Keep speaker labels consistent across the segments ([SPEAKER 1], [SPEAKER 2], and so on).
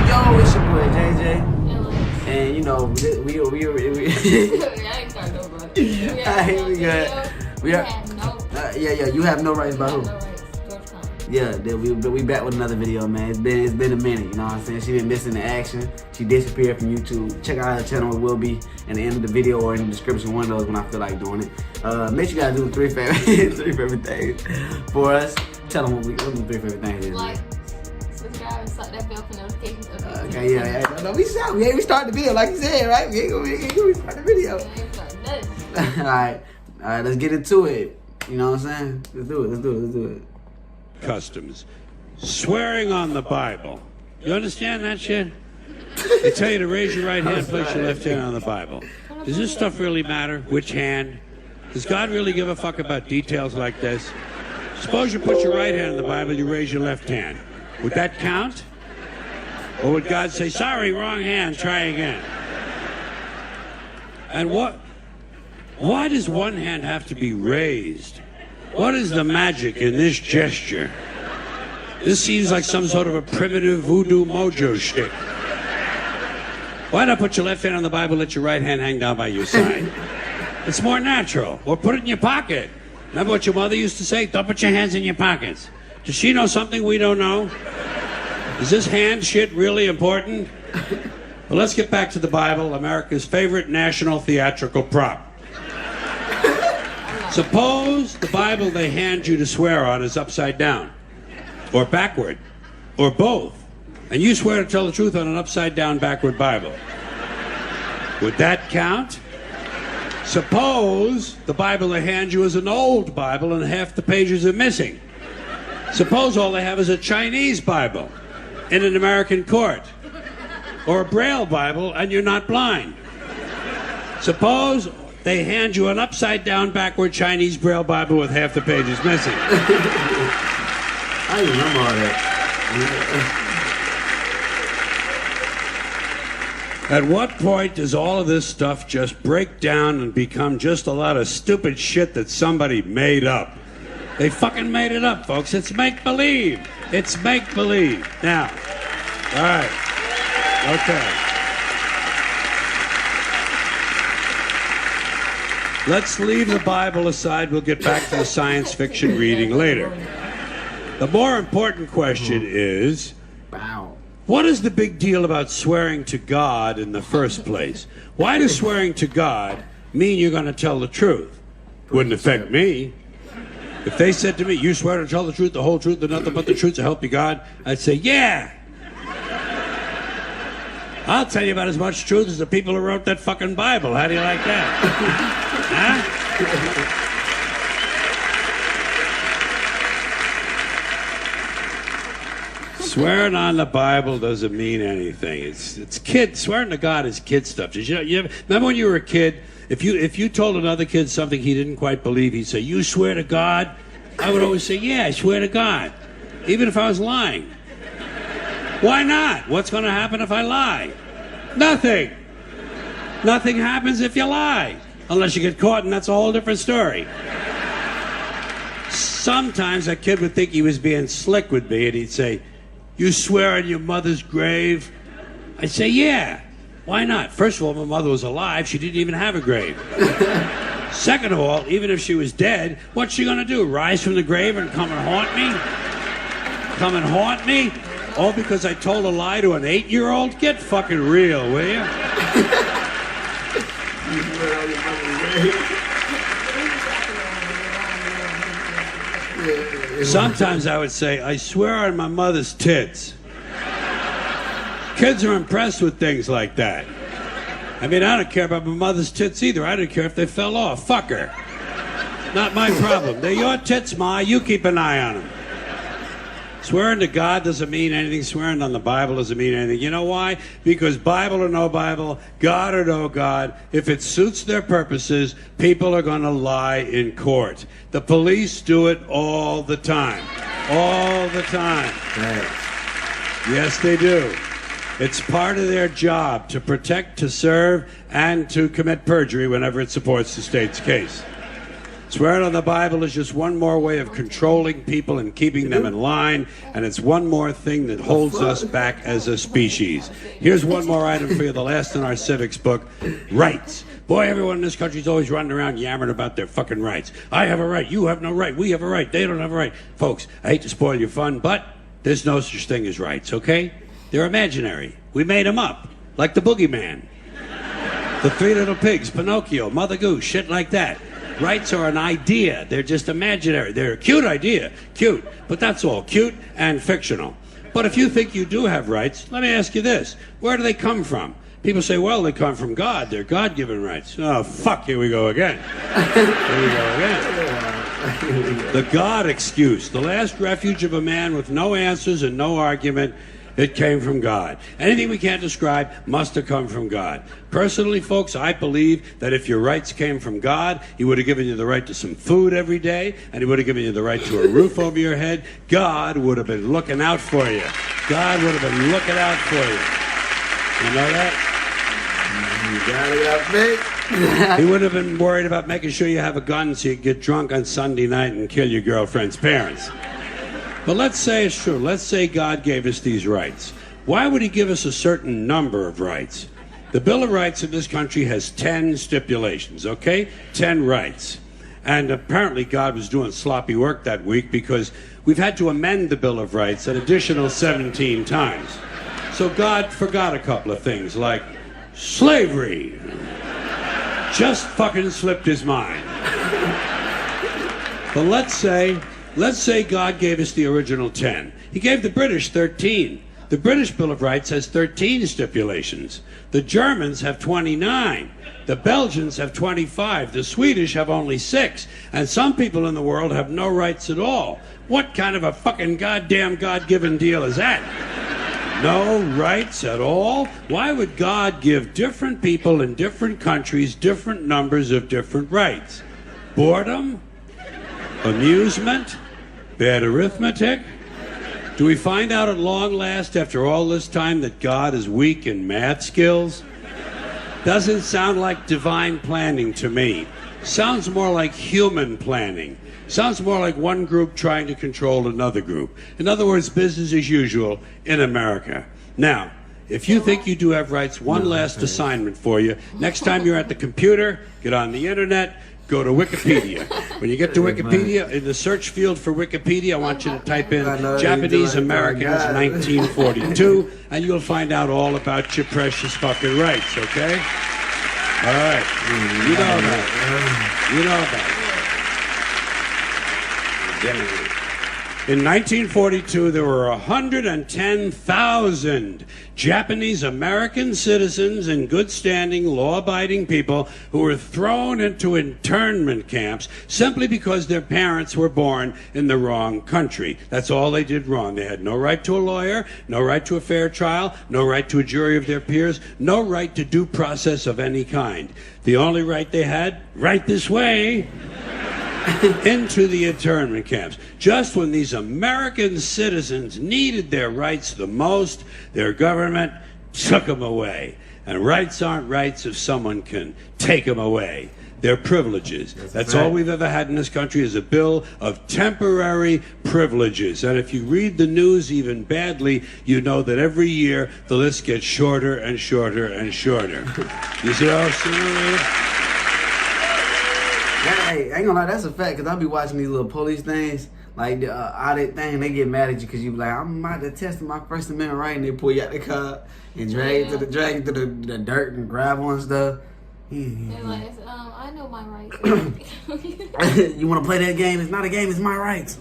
[SPEAKER 1] yo, it's your boy JJ. And you know, we
[SPEAKER 2] I ain't got no rights.
[SPEAKER 1] Yeah, you have no rights by who? Yeah, we back with another video, man. It's been a minute, you know what I'm saying? She been missing the action. She disappeared from YouTube. Check out her channel, it will be in the end of the video or in the description, one of those when I feel like doing it. Make sure you guys do three favorite things for us. Tell them what the three favorite things is.
[SPEAKER 2] Like, subscribe and suck that bell for notifications.
[SPEAKER 1] Okay, yeah. No, we ain't start the video like you said, right? We ain't gonna start the video. Alright, let's get into it. You know what I'm saying? Let's do it.
[SPEAKER 3] Customs. Swearing on the Bible. You understand that shit? They tell you to raise your right hand, place your left hand on the Bible. Does this stuff really matter? Which hand? Does God really give a fuck about details like this? Suppose you put your right hand on the Bible, you raise your left hand. Would that count? Or would God say, sorry, wrong hand, try again? And why does one hand have to be raised? What is the magic in this gesture? This seems like some sort of a primitive voodoo mojo shtick. Why not put your left hand on the Bible, let your right hand hang down by your side? It's more natural. Or put it in your pocket. Remember what your mother used to say? Don't put your hands in your pockets. Does she know something we don't know? Is this hand shit really important? Well, let's get back to the Bible, America's favorite national theatrical prop. Suppose the Bible they hand you to swear on is upside down, or backward, or both, and you swear to tell the truth on an upside down, backward Bible. Would that count? Suppose the Bible they hand you is an old Bible and half the pages are missing. Suppose all they have is a Chinese Bible in an American court, or a Braille Bible and you're not blind. Suppose they hand you an upside-down, backward Chinese Braille Bible with half the pages missing.
[SPEAKER 1] I remember all that.
[SPEAKER 3] At what point does all of this stuff just break down and become just a lot of stupid shit that somebody made up? They fucking made it up, folks. It's make-believe. It's make-believe. Now, all right. Okay. Let's leave the Bible aside. We'll get back to the science fiction reading later. The more important question is, what is the big deal about swearing to God in the first place? Why does swearing to God mean you're going to tell the truth? Wouldn't affect me. If they said to me, you swear to tell the truth, the whole truth, and nothing but the truth to help you God, I'd say, yeah. I'll tell you about as much truth as the people who wrote that fucking Bible. How do you like that? Huh? Swearing on the Bible doesn't mean anything. It's kid. Swearing to God is kid stuff. Did you remember when you were a kid? If you told another kid something he didn't quite believe, he'd say, "You swear to God?" I would always say, "Yeah, I swear to God," even if I was lying. Why not? What's going to happen if I lie? Nothing. Nothing happens if you lie. Unless you get caught, and that's a whole different story. Sometimes a kid would think he was being slick with me, and he'd say, "You swear on your mother's grave?" I'd say, "Yeah. Why not? First of all, my mother was alive. She didn't even have a grave. Second of all, even if she was dead, what's she going to do? Rise from the grave and come and haunt me? Come and haunt me? All because I told a lie to an 8-year-old? Get fucking real, will you?" Sometimes I would say, "I swear on my mother's tits." Kids are impressed with things like that. I mean, I don't care about my mother's tits either. I don't care if they fell off. Fuck her. Not my problem. They're your tits, Ma. You keep an eye on them. Swearing to God doesn't mean anything. Swearing on the Bible doesn't mean anything. You know why? Because Bible or no Bible, God or no God, if it suits their purposes, people are going to lie in court. The police do it all the time. All the time.
[SPEAKER 1] Right.
[SPEAKER 3] Yes, they do. It's part of their job to protect, to serve, and to commit perjury whenever it supports the state's case. Swearing on the Bible is just one more way of controlling people and keeping them in line, and it's one more thing that holds us back as a species. Here's one more item for you, the last in our civics book, rights. Boy, everyone in this country is always running around yammering about their fucking rights. I have a right, you have no right, we have a right, they don't have a right. Folks, I hate to spoil your fun, but there's no such thing as rights, okay? They're imaginary. We made them up, like the boogeyman. The Three Little Pigs, Pinocchio, Mother Goose, shit like that. Rights are an idea. They're just imaginary. They're a cute idea. Cute. But that's all. Cute and fictional. But if you think you do have rights, let me ask you this. Where do they come from? People say, well, they come from God. They're God-given rights. Oh, fuck, here we go again. Here we go again. The God excuse. The last refuge of a man with no answers and no argument. It came from God. Anything we can't describe must have come from God. Personally, folks, I believe that if your rights came from God, He would have given you the right to some food every day, and He would have given you the right to a roof over your head. God would have been looking out for you. God would have been looking out for you. You know that?
[SPEAKER 1] You got it up,
[SPEAKER 3] He would have been worried about making sure you have a gun so you get drunk on Sunday night and kill your girlfriend's parents. But let's say it's true. Let's say God gave us these rights. Why would He give us a certain number of rights? The Bill of Rights in this country has 10 stipulations, okay? 10 rights. And apparently God was doing sloppy work that week because we've had to amend the Bill of Rights an additional 17 times. So God forgot a couple of things, like slavery. Just fucking slipped His mind. But let's say God gave us the original 10. He gave the British 13. The British Bill of Rights has 13 stipulations. The Germans have 29. The Belgians have 25. The Swedish have only 6. And some people in the world have no rights at all. What kind of a fucking goddamn God-given deal is that? No rights at all? Why would God give different people in different countries different numbers of different rights? Boredom? Amusement? Bad arithmetic? Do we find out at long last after all this time that God is weak in math skills? Doesn't sound like divine planning to me. Sounds more like human planning. Sounds more like one group trying to control another group. In other words, business as usual in America. Now, if you think you do have rights, one last assignment for you. Next time you're at the computer, get on the internet, go to Wikipedia. When you get to Wikipedia, in the search field for Wikipedia, I want you to type in Japanese Americans 1942, and you'll find out all about your precious fucking rights, okay? All right. You know that. You know that. In 1942, there were 110,000 Japanese American citizens in good standing, law-abiding people who were thrown into internment camps simply because their parents were born in the wrong country. That's all they did wrong. They had no right to a lawyer, no right to a fair trial, no right to a jury of their peers, no right to due process of any kind. The only right they had, right this way, into the internment camps. Just when these American citizens needed their rights the most, their government took them away. And rights aren't rights if someone can take them away. They're privileges. That's all we've ever had in this country is a bill of temporary privileges. And if you read the news even badly, you know that every year the list gets shorter and shorter and shorter. You see how similar?
[SPEAKER 1] Hey, I ain't gonna lie, that's a fact, because I be watching these little police things, like the audit thing, they get mad at you because you be like, I'm about to test my First Amendment right, and they pull you out the car and drag you to the dirt and gravel and stuff.
[SPEAKER 2] They're like, I know my rights.
[SPEAKER 1] You want to play that game? It's not a game, it's my rights.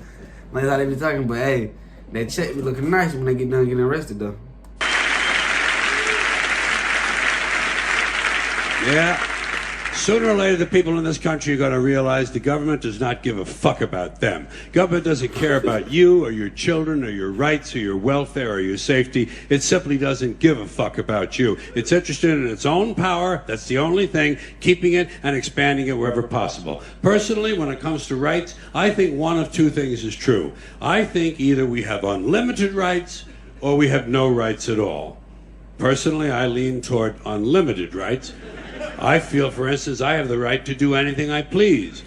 [SPEAKER 1] Like how they be talking, but hey, that check be looking nice when they get done getting arrested, though.
[SPEAKER 3] Yeah. Sooner or later, the people in this country are going to realize the government does not give a fuck about them. Government doesn't care about you or your children or your rights or your welfare or your safety. It simply doesn't give a fuck about you. It's interested in its own power. That's the only thing, keeping it and expanding it wherever possible. Personally, when it comes to rights, I think one of two things is true. I think either we have unlimited rights or we have no rights at all. Personally, I lean toward unlimited rights. I feel, for instance, I have the right to do anything I please.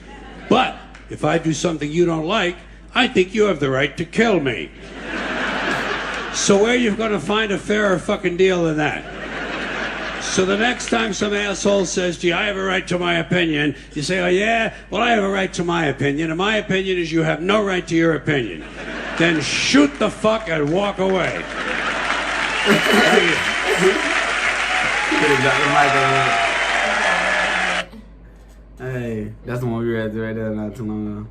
[SPEAKER 3] But if I do something you don't like, I think you have the right to kill me. So where are you going to find a fairer fucking deal than that? So the next time some asshole says to you, I have a right to my opinion, you say, oh yeah, well I have a right to my opinion, and my opinion is you have no right to your opinion. Then shoot the fuck and walk away.
[SPEAKER 1] Hey, that's the one we read right there not too long ago.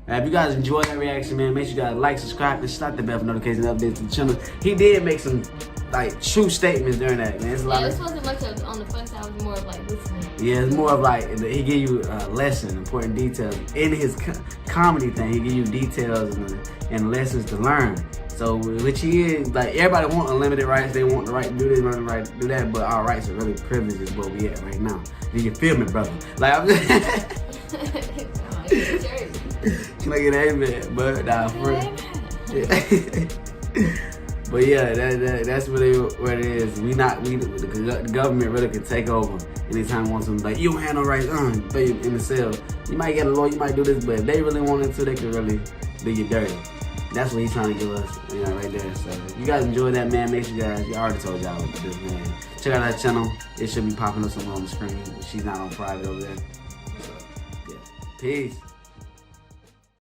[SPEAKER 1] If you guys enjoyed that reaction, man, make sure you guys like, subscribe, and slap the bell for notifications and updates to the channel. He did make some like true statements during that, man. It's a lot
[SPEAKER 2] this wasn't much of on the fun side. It was more of like listening.
[SPEAKER 1] Yeah, it's more of like he give you a lesson, important details in his comedy thing. He give you details and lessons to learn. So which he is like everybody want unlimited rights. They want the right to do this, want the right to do that. But our rights are really privileged is where we at right now. Do you feel me, brother? Like I'm just. Can I get amen? But nah, for But yeah, that's really what it is. The government really can take over anytime wants them. Like you don't have no rights, pay you in the cell. You might get a lawyer, you might do this, but if they really wanted to, they could really do you dirty. That's what he's trying to give us, right there. So if you guys enjoyed that, man, make sure you guys, I already told y'all what this, man. Check out that channel. It should be popping up somewhere on the screen. She's not on private over there. So, yeah. Peace.